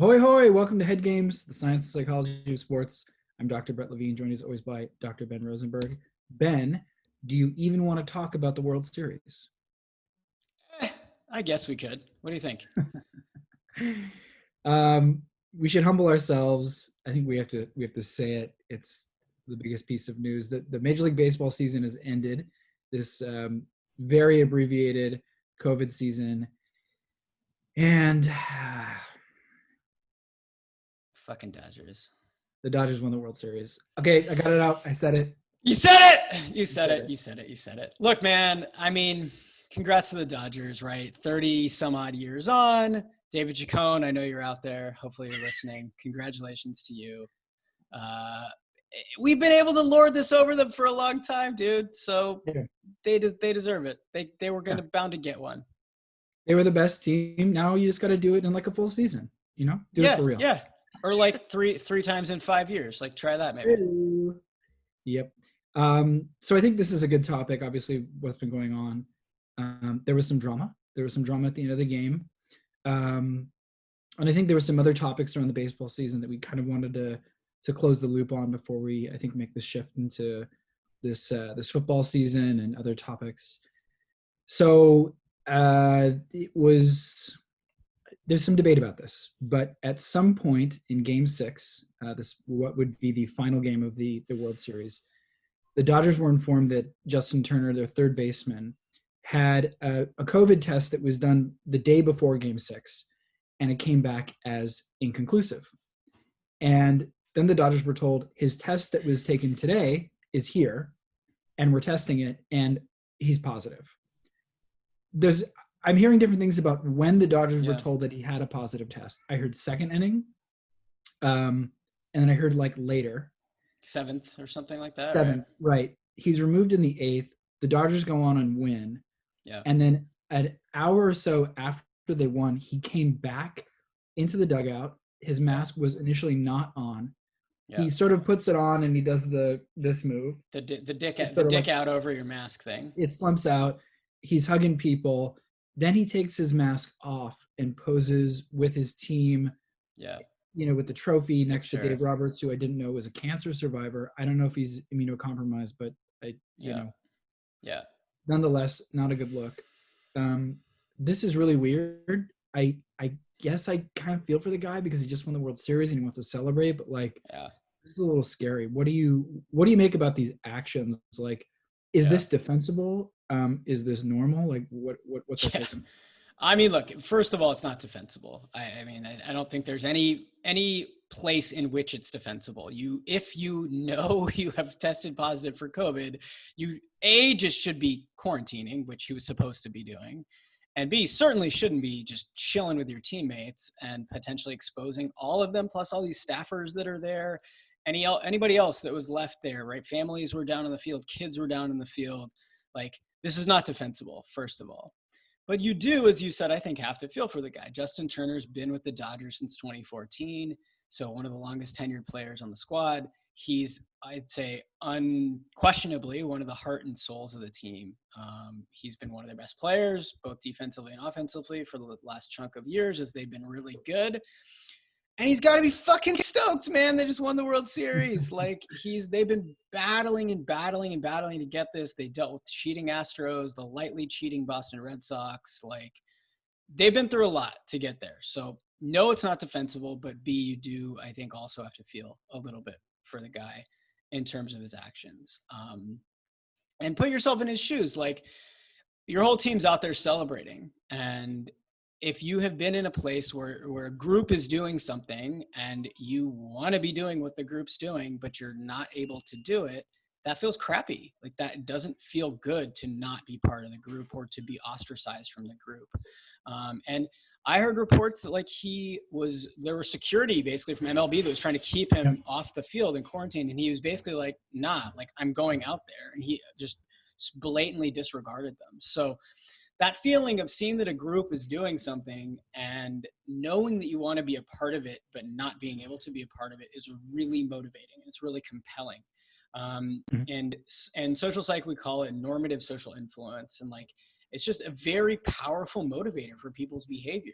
Ahoy, hoy! Welcome to Head Games, the science and psychology of sports. I'm Dr. Brett Levine, joined as always by Dr. Ben Rosenberg. Ben, do you even want to talk about the World Series? I guess we could. What do you think? We should humble ourselves. I think we have to say it. It's the biggest piece of news that the Major League Baseball season has ended. This very abbreviated COVID season, and Fucking Dodgers. the Dodgers won the World Series. Okay, I got it out. I said it. You said it. You said it. You said it. You said it. Look, man, I mean, congrats to the Dodgers, right? 30 some odd years on. David Chacon, I know you're out there. Hopefully you're listening. Congratulations to you. We've been able to lord this over them for a long time, dude. So they deserve it. They were bound to get one. They were the best team. Now you just got to do it in like a full season, do it for real. Yeah. Or like three times in 5 years. Like try that maybe. Yep. So I think this is a good topic. Obviously, what's been going on. There was some drama. There was some drama at the end of the game. And I think there were some other topics during the baseball season that we kind of wanted to close the loop on before we, I think, make the shift into this football season and other topics. So there's some debate about this, but at some point in Game 6, what would be the final game of the World Series, the Dodgers were informed that Justin Turner, their third baseman, had a COVID test that was done the day before Game 6, and it came back as inconclusive. And then the Dodgers were told his test that was taken today is here, and we're testing it, and he's positive. I'm hearing different things about when the Dodgers were told that he had a positive test. I heard second inning, and then I heard like later. 7th or something like that. 7th, right. He's removed in the 8th. The Dodgers go on and win. Yeah. And then an hour or so after they won, he came back into the dugout. His mask was initially not on. Yeah. He sort of puts it on and he does this move. The dick out over your mask thing. It slumps out. He's hugging people. Then he takes his mask off and poses with his team. Yeah. With the trophy next to Dave Roberts, who I didn't know was a cancer survivor. I don't know if he's immunocompromised, but nonetheless, not a good look. This is really weird. I guess I kind of feel for the guy because he just won the World Series and he wants to celebrate, but this is a little scary. What do you make about these actions? Like, is this defensible? Is this normal? Like what's that taking? I mean, look, first of all, it's not defensible. I don't think there's any place in which it's defensible. If you know you have tested positive for COVID, you just should be quarantining, which he was supposed to be doing. And B, certainly shouldn't be just chilling with your teammates and potentially exposing all of them, plus all these staffers that are there. Anybody else that was left there, right? Families were down in the field, kids were down in the field. Like, this is not defensible, first of all. But you do, as you said, I think, have to feel for the guy. Justin Turner's been with the Dodgers since 2014, so one of the longest tenured players on the squad. He's, I'd say, unquestionably one of the heart and souls of the team. He's been one of their best players, both defensively and offensively, for the last chunk of years as they've been really good. And he's got to be fucking stoked, man. They just won the World Series. Like, they've been battling to get this. They dealt with cheating Astros, the lightly cheating Boston Red Sox. Like, they've been through a lot to get there. So, no, it's not defensible, but B, you do, I think, also have to feel a little bit for the guy in terms of his actions. And put yourself in his shoes. Like, your whole team's out there celebrating, and if you have been in a place where a group is doing something and you want to be doing what the group's doing, but you're not able to do it, that feels crappy. Like, that doesn't feel good to not be part of the group or to be ostracized from the group. And I heard reports that there was security basically from MLB that was trying to keep him off the field in quarantine. And he was basically like, nah, like, I'm going out there. And he just blatantly disregarded them. So that feeling of seeing that a group is doing something and knowing that you want to be a part of it, but not being able to be a part of it is really motivating. It's really compelling. And social psych, we call it normative social influence. And like, it's just a very powerful motivator for people's behavior.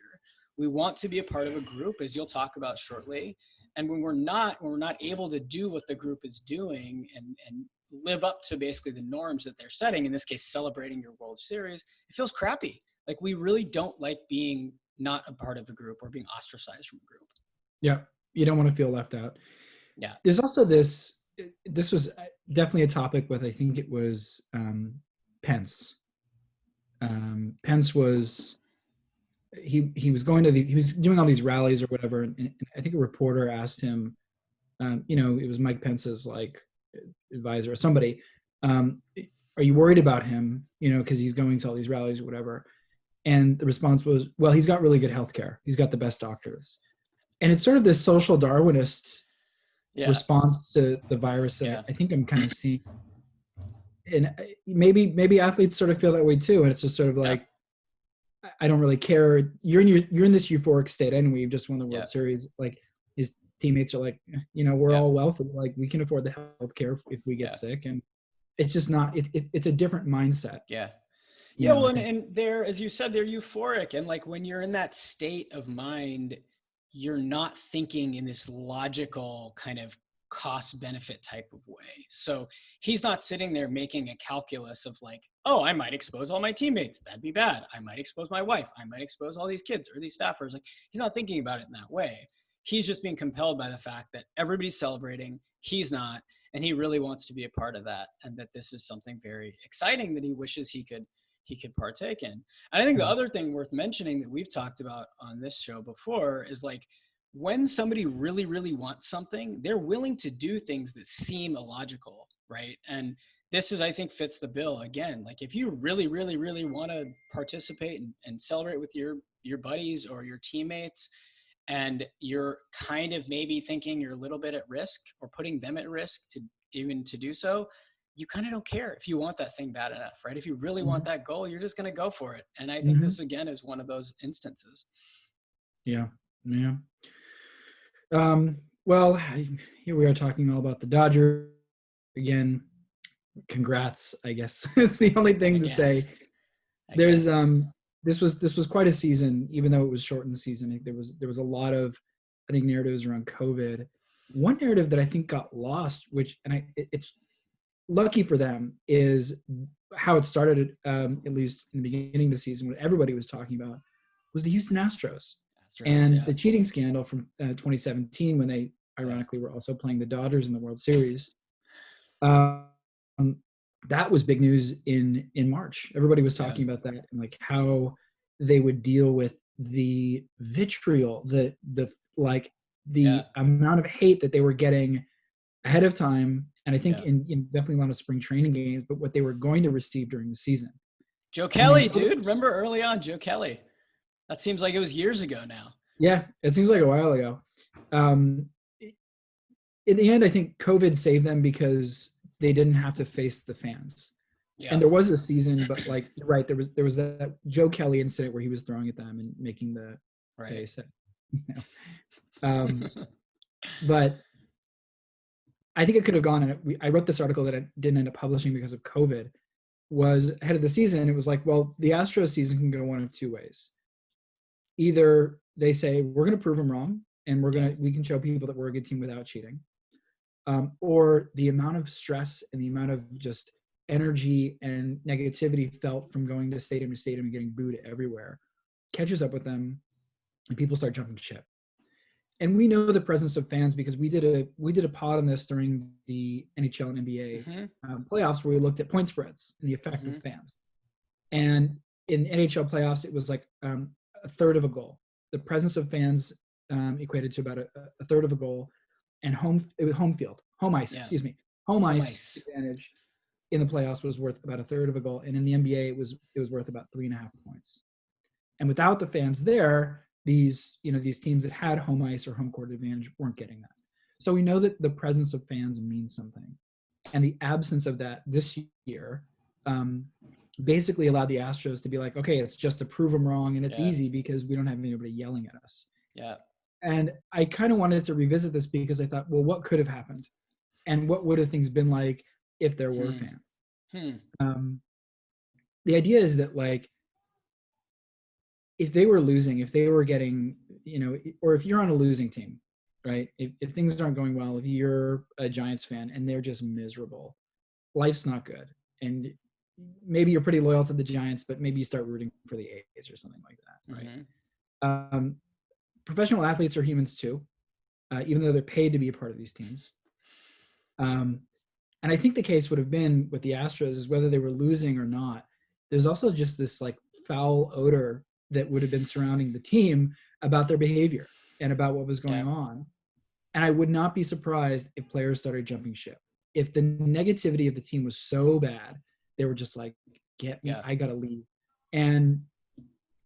We want to be a part of a group, as you'll talk about shortly. And when we're not able to do what the group is doing and live up to basically the norms that they're setting, in this case, celebrating your World Series, it feels crappy. Like, we really don't like being not a part of a group or being ostracized from a group. Yeah. You don't want to feel left out. Yeah. There's also this was definitely a topic with, I think it was Pence. Pence was, he was going to he was doing all these rallies or whatever. And I think a reporter asked him, it was Mike Pence's like advisor or somebody, are you worried about him? Cause he's going to all these rallies or whatever. And the response was, well, he's got really good healthcare. He's got the best doctors. And it's sort of this social Darwinist response to the virus that I think I'm kind of seeing. And maybe athletes sort of feel that way too. And it's just sort of like, I don't really care. You're in this euphoric state anyway. You've just won the World Series. Like, his teammates are like, we're all wealthy. Like, we can afford the healthcare if we get sick. And it's just not. It's a different mindset. Well, and they're, as you said, they're euphoric. And like, when you're in that state of mind, you're not thinking in this logical kind of cost benefit type of way. So he's not sitting there making a calculus of like, oh, I might expose all my teammates. That'd be bad. I might expose my wife. I might expose all these kids or these staffers. Like, he's not thinking about it in that way. He's just being compelled by the fact that everybody's celebrating. He's not, and he really wants to be a part of that. And that this is something very exciting that he wishes he could partake in. And I think the other thing worth mentioning that we've talked about on this show before is like, when somebody really, really wants something, they're willing to do things that seem illogical, right? And this is, I think, fits the bill again. Like, if you really, really, really want to participate and celebrate with your buddies or your teammates, and you're kind of maybe thinking you're a little bit at risk or putting them at risk to do so, you kind of don't care if you want that thing bad enough, right? If you really want that goal, you're just going to go for it. And I think this, again, is one of those instances. Yeah. Well, here we are talking all about the Dodgers again. Congrats, I guess. It's the only thing to say. There's this was quite a season, even though it was shortened season. There was a lot of, I think, narratives around COVID. One narrative that I think got lost, it's lucky for them, is how it started, at least in the beginning of the season, when everybody was talking about, was the Houston Astros. And the cheating scandal from 2017, when they ironically were also playing the Dodgers in the World Series. That was big news in March. Everybody was talking about that, and like how they would deal with the vitriol, the amount of hate that they were getting ahead of time. And I think in definitely a lot of spring training games, but what they were going to receive during the season. Joe Kelly, dude. Remember early on, Joe Kelly. That seems like it was years ago now. Yeah, it seems like a while ago. In the end, I think COVID saved them because they didn't have to face the fans. And there was a season, but like, you're right, there was that Joe Kelly incident where he was throwing at them and making the face. But I think it could have gone, and I wrote this article that I didn't end up publishing because of COVID, was ahead of the season. It was like, well, the Astros season can go one of two ways. Either they say, we're going to prove them wrong, and we can show people that we're a good team without cheating. Or the amount of stress and the amount of just energy and negativity felt from going to stadium to stadium and getting booed everywhere catches up with them, and people start jumping ship. And we know the presence of fans because we did a pod on this during the NHL and NBA playoffs, where we looked at point spreads and the effect of fans. And in NHL playoffs, it was like a third of a goal. The presence of fans equated to about a third of a goal, and home ice advantage in the playoffs was worth about a third of a goal, and in the NBA it was worth about 3.5 points. And without the fans there, these teams that had home ice or home court advantage weren't getting that. So we know that the presence of fans means something, and the absence of that this year basically allowed the Astros to be like, okay, it's just to prove them wrong, and it's easy because we don't have anybody yelling at us. And I kind of wanted to revisit this because I thought, well, what could have happened, and what would have things been like if there were fans? The idea is that, like, if they were losing, if they were getting, or if you're on a losing team, right? If things aren't going well, if you're a Giants fan and they're just miserable, life's not good. And maybe you're pretty loyal to the Giants, but maybe you start rooting for the A's or something like that, right? Mm-hmm. Professional athletes are humans too, even though they're paid to be a part of these teams. And I think the case would have been with the Astros is whether they were losing or not. There's also just this like foul odor that would have been surrounding the team about their behavior and about what was going on. And I would not be surprised if players started jumping ship. If the negativity of the team was so bad, they were just like, get me, I got to leave. And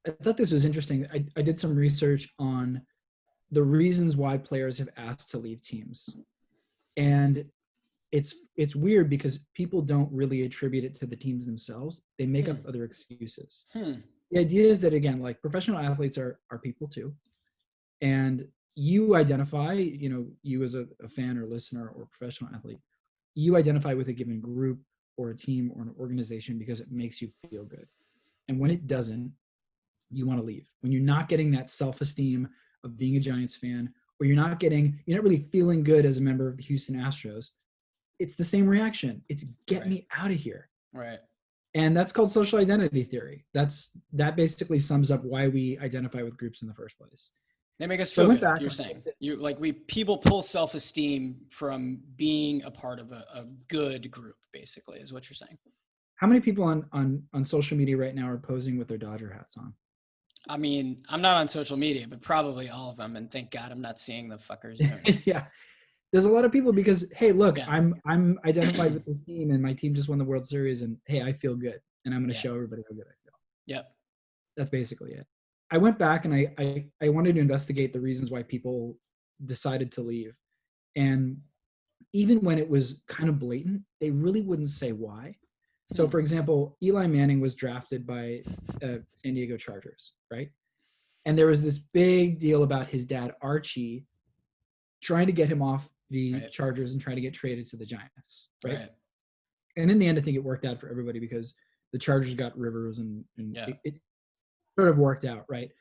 I thought this was interesting. I did some research on the reasons why players have asked to leave teams. And it's weird because people don't really attribute it to the teams themselves. They make up other excuses. The idea is that, again, like professional athletes are people too. And you identify, you as a fan or listener or professional athlete, you identify with a given group or a team or an organization because it makes you feel good. And when it doesn't, you want to leave. When you're not getting that self-esteem of being a Giants fan, or you're not really feeling good as a member of the Houston Astros, it's the same reaction. It's get me out of here. Right. And that's called social identity theory. That basically sums up why we identify with groups in the first place. They make us feel good, you're saying. People pull self-esteem from being a part of a good group, basically, is what you're saying. How many people on social media right now are posing with their Dodger hats on? I mean, I'm not on social media, but probably all of them. And thank God I'm not seeing the fuckers. Yeah. There's a lot of people because, hey, look, I'm identified with this team and my team just won the World Series and, hey, I feel good. And I'm going to show everybody how good I feel. Yep. That's basically it. I went back and I wanted to investigate the reasons why people decided to leave. And even when it was kind of blatant, they really wouldn't say why. So, for example, Eli Manning was drafted by San Diego Chargers, right? And there was this big deal about his dad, Archie, trying to get him off the Chargers and trying to get traded to the Giants, right? And in the end, I think it worked out for everybody because the Chargers got Rivers and it sort of worked out, right?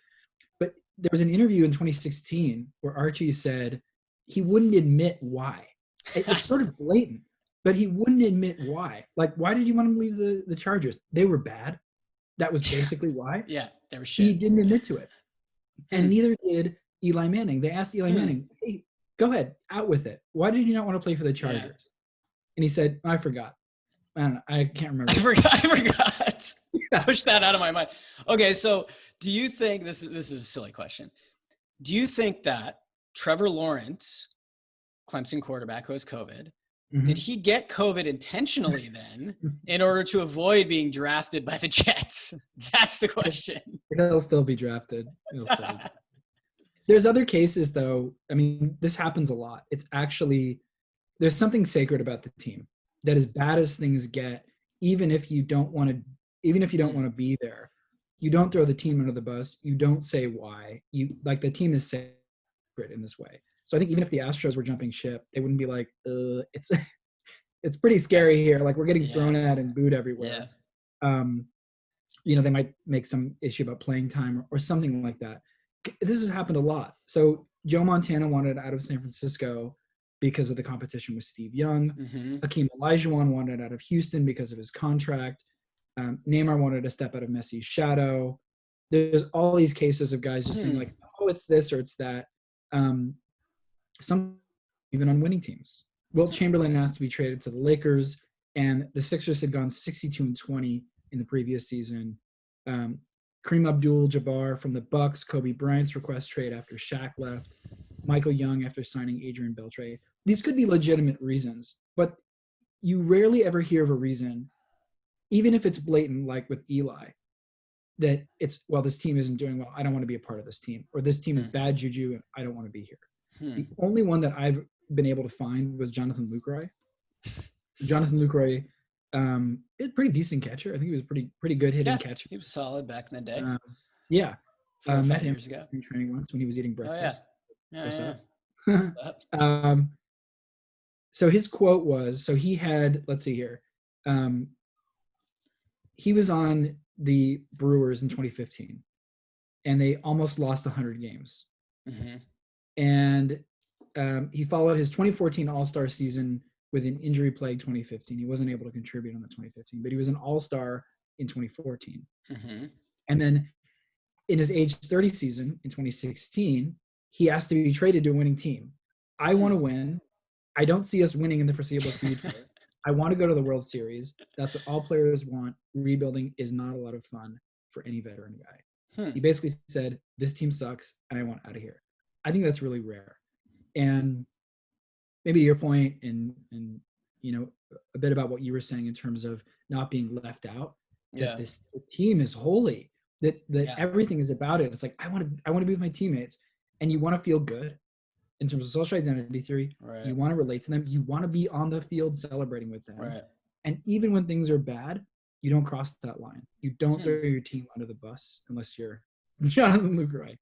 But there was an interview in 2016 where Archie said he wouldn't admit why. It's sort of blatant, but he wouldn't admit why. Like, why did you want him to leave the Chargers? They were bad. That was basically why. Yeah, they were shit. He didn't admit to it. And neither did Eli Manning. They asked Eli Manning, hey, go ahead, out with it. Why did you not want to play for the Chargers? Yeah. And he said, I forgot. I don't know. I can't remember. I forgot. Yeah. Push that out of my mind. Okay, so do you think, this is a silly question. Do you think that Trevor Lawrence, Clemson quarterback who has COVID, did he get COVID intentionally then in order to avoid being drafted by the Jets? That's the question. He'll still be drafted. There's other cases, though. I mean, this happens a lot. It's actually, there's something sacred about the team that as bad as things get, even if you don't want to be there, you don't throw the team under the bus. You don't say why. The team is sacred in this way. So I think even if the Astros were jumping ship, they wouldn't be like, it's pretty scary here. Like, we're getting thrown at and booed everywhere. Yeah. They might make some issue about playing time or something like that. This has happened a lot. So Joe Montana wanted out of San Francisco because of the competition with Steve Young. Hakeem Olajuwon wanted out of Houston because of his contract. Neymar wanted to step out of Messi's shadow. There's all these cases of guys just saying like, oh, it's this or it's that. Some even on winning teams. Wilt Chamberlain asked to be traded to the Lakers, and the Sixers had gone 62-20 in the previous season. Kareem Abdul-Jabbar from the Bucks, Kobe Bryant's request trade after Shaq left, Michael Young after signing Adrian Beltre. These could be legitimate reasons, but you rarely ever hear of a reason, even if it's blatant, like with Eli, that it's, well, this team isn't doing well, I don't want to be a part of this team, or this team is bad juju and I don't want to be here. The only one that I've been able to find was Jonathan Lucroy. Jonathan Lucroy, a pretty decent catcher. I think he was pretty good hitting catcher. He was solid back in the day. Met him years ago in training once when he was eating breakfast. So his quote was, so he had, let's see here. He was on the Brewers in 2015. and they almost lost 100 games. Mm-hmm. And he followed his 2014 All-Star season with an injury-plagued 2015. He wasn't able to contribute on the 2015, but he was an All-Star in 2014. Mm-hmm. And then in his age 30 season in 2016, he asked to be traded to a winning team. I want to win. I don't see us winning in the foreseeable future. I want to go to the World Series. That's what all players want. Rebuilding is not a lot of fun for any veteran guy. He basically said, this team sucks and I want out of here. I think that's really rare. And maybe to your point and a bit about what you were saying in terms of not being left out, that the team is holy, that everything is about it. It's like, I want to be with my teammates, and you want to feel good in terms of social identity theory. Right. You want to relate to them. You want to be on the field celebrating with them. Right. And even when things are bad, you don't cross that line. You don't throw your team under the bus unless you're Jonathan Lucroy.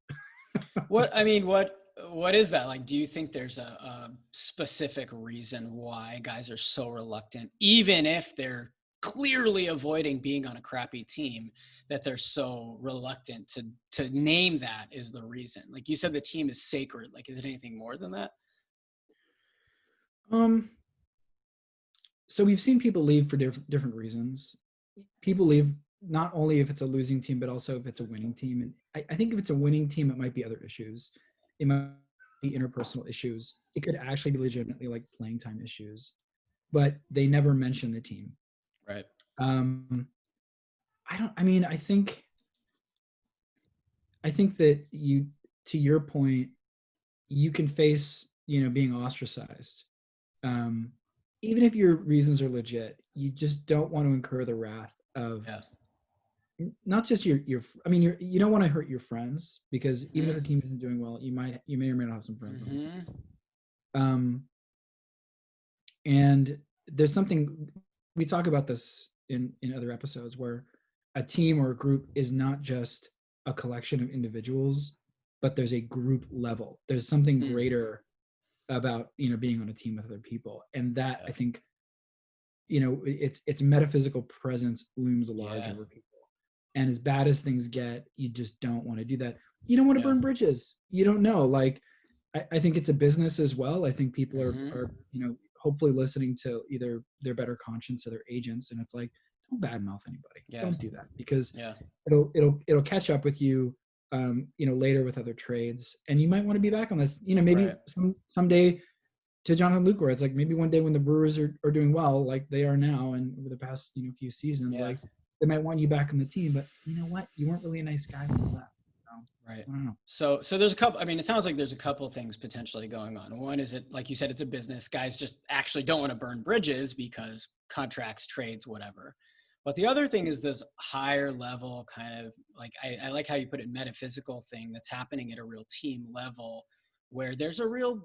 What is that like? Do you think there's a specific reason why guys are so reluctant, even if they're clearly avoiding being on a crappy team, that they're so reluctant to name that is the reason? Like you said, the team is sacred. Like, is it anything more than that? So we've seen people leave for different reasons. People leave not only if it's a losing team, but also if it's a winning team. And I think if it's a winning team, it might be other issues. It might be interpersonal issues. It could actually be legitimately like playing time issues, but they never mention the team. Right. I think that to your point, you can face, being ostracized. Even if your reasons are legit, you just don't want to incur the wrath of not just you don't want to hurt your friends, because even if the team isn't doing well, you may or may not have some friends on the team. And there's something, we talk about this in other episodes, where a team or a group is not just a collection of individuals, but there's a group level. There's something greater about being on a team with other people, and that I think its metaphysical presence looms large over people. And as bad as things get, you just don't want to do that. You don't want to burn bridges. You don't know. Like, I think it's a business as well. I think people are hopefully listening to either their better conscience or their agents, and it's like, don't badmouth anybody. Don't do that, because it'll catch up with you later with other trades, and you might want to be back on this. Maybe someday, to Jonathan Lucroy, it's like maybe one day when the Brewers are doing well, like they are now, and over the past few seasons, like they might want you back on the team. But you know what? You weren't really a nice guy when you left. Right. I don't know. So there's a couple. I mean, it sounds like there's a couple of things potentially going on. One is, it, like you said, it's a business. Guys just actually don't want to burn bridges because contracts, trades, whatever. But the other thing is this higher level kind of, like, I like how you put it, metaphysical thing that's happening at a real team level, where there's a real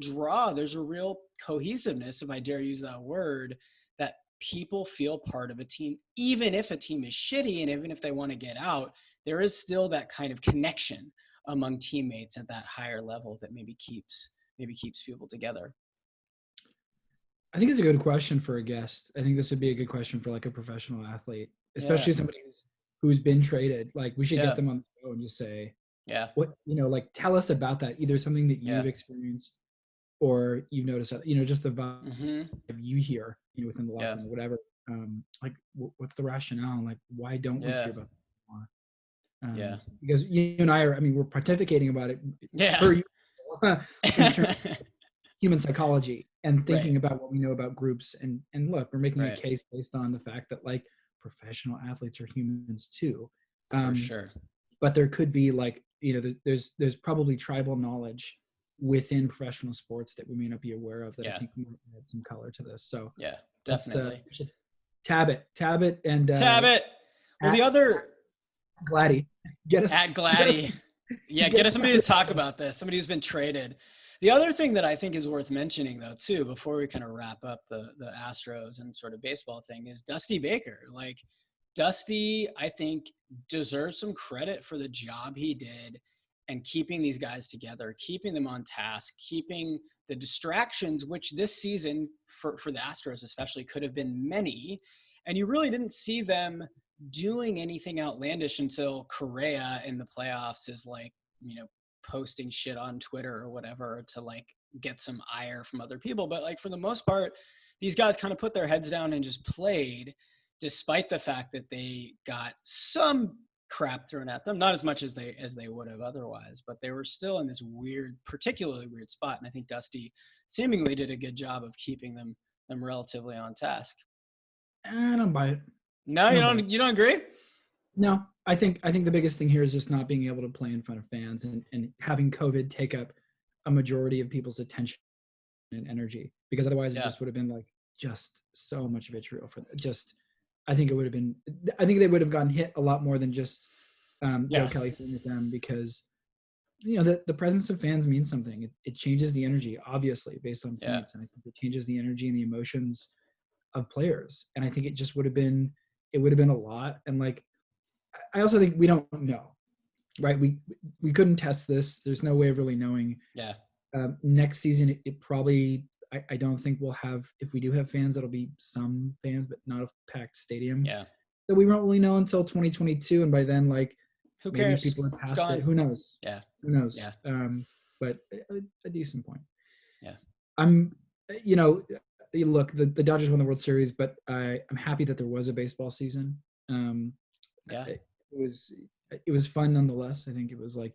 draw, there's a real cohesiveness, if I dare use that word, that people feel part of a team, even if a team is shitty and even if they want to get out, there is still that kind of connection among teammates at that higher level that maybe keeps people together. I think it's a good question for a guest. I think this would be a good question for like a professional athlete, especially somebody who's been traded. Like, we should get them on the show and just say, what, like, tell us about that. Either something that you've experienced or you've noticed, just the vibe you hear, within the locker room or whatever. Like, what's the rationale? Like, why don't we hear about that more? Because you and I are, we're pontificating about it. In terms of human psychology and thinking about what we know about groups, and look, we're making a case based on the fact that, like, professional athletes are humans too. For sure. But there could be, like, there's probably tribal knowledge within professional sports that we may not be aware of, that I think might add some color to this. So definitely. Tab it and tab it. Well, the other Glatty, get us at Glatty. Get us somebody to talk about this. Somebody who's been traded. The other thing that I think is worth mentioning, though, too, before we kind of wrap up the Astros and sort of baseball thing, is Dusty Baker. Like, Dusty, I think, deserves some credit for the job he did and keeping these guys together, keeping them on task, keeping the distractions, which this season for the Astros especially could have been many. And you really didn't see them doing anything outlandish until Correa in the playoffs is like, posting shit on Twitter or whatever to like get some ire from other people. But like for the most part, these guys kind of put their heads down and just played, despite the fact that they got some crap thrown at them, not as much as they would have otherwise, but they were still in this particularly weird spot. And I think Dusty seemingly did a good job of keeping them relatively on task. I don't buy it. No, you don't agree? No, I think the biggest thing here is just not being able to play in front of fans and having COVID take up a majority of people's attention and energy, because otherwise it just would have been like just so much vitriol for just. I think they would have gotten hit a lot more than just Joe Kelly thing with them, because the presence of fans means something. It changes the energy, obviously, based on points, and I think it changes the energy and the emotions of players. And I think it just would have been a lot. And like, I also think we don't know, right? We couldn't test this. There's no way of really knowing. Yeah. Next season, it probably, I don't think we'll have, if we do have fans, it'll be some fans, but not a packed stadium. Yeah. So we won't really know until 2022. And by then, like, who cares? Maybe people are past it. Who knows? Yeah. Who knows? Yeah. But a decent point. Yeah. Look, the Dodgers won the World Series, but I'm happy that there was a baseball season. It was fun nonetheless. I think it was like,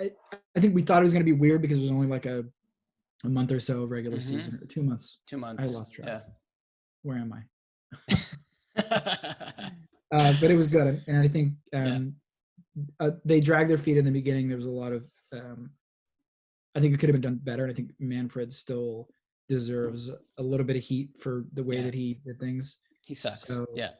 I think we thought it was going to be weird because it was only like a month or so of regular season, or 2 months. 2 months. I lost track. Yeah. Where am I? But it was good, and I think they dragged their feet in the beginning. There was a lot of, I think it could have been done better. And I think Manfred still deserves a little bit of heat for the way that he did things. He sucks. So, yeah.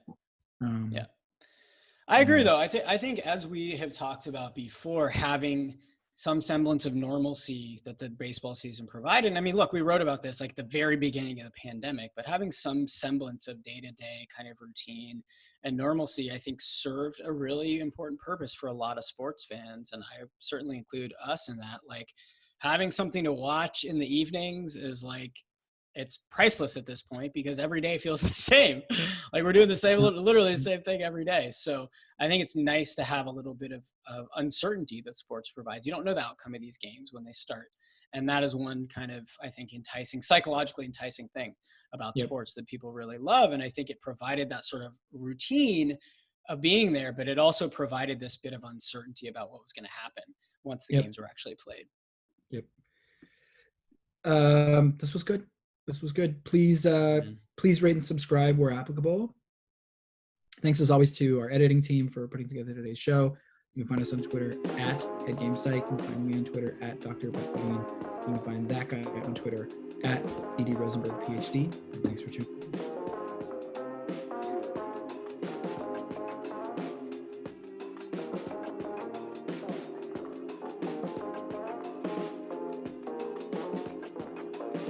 I agree, though. I think as we have talked about before, having some semblance of normalcy that the baseball season provided. And I mean, look, we wrote about this like the very beginning of the pandemic, but having some semblance of day-to-day kind of routine and normalcy, I think served a really important purpose for a lot of sports fans. And I certainly include us in that. Like, having something to watch in the evenings is like, it's priceless at this point, because every day feels the same. Like, we're doing the same, literally the same thing every day. So I think it's nice to have a little bit of uncertainty that sports provides. You don't know the outcome of these games when they start. And that is one kind of, I think, psychologically enticing thing about sports that people really love. And I think it provided that sort of routine of being there, but it also provided this bit of uncertainty about what was going to happen once the games were actually played. Yep. This was good. Please rate and subscribe where applicable. Thanks as always to our editing team for putting together today's show. You can find us on Twitter @HeadGamePsych. You can find me on Twitter @Dr. You can find that guy on Twitter @ED Rosenberg PhD. Thanks for tuning in.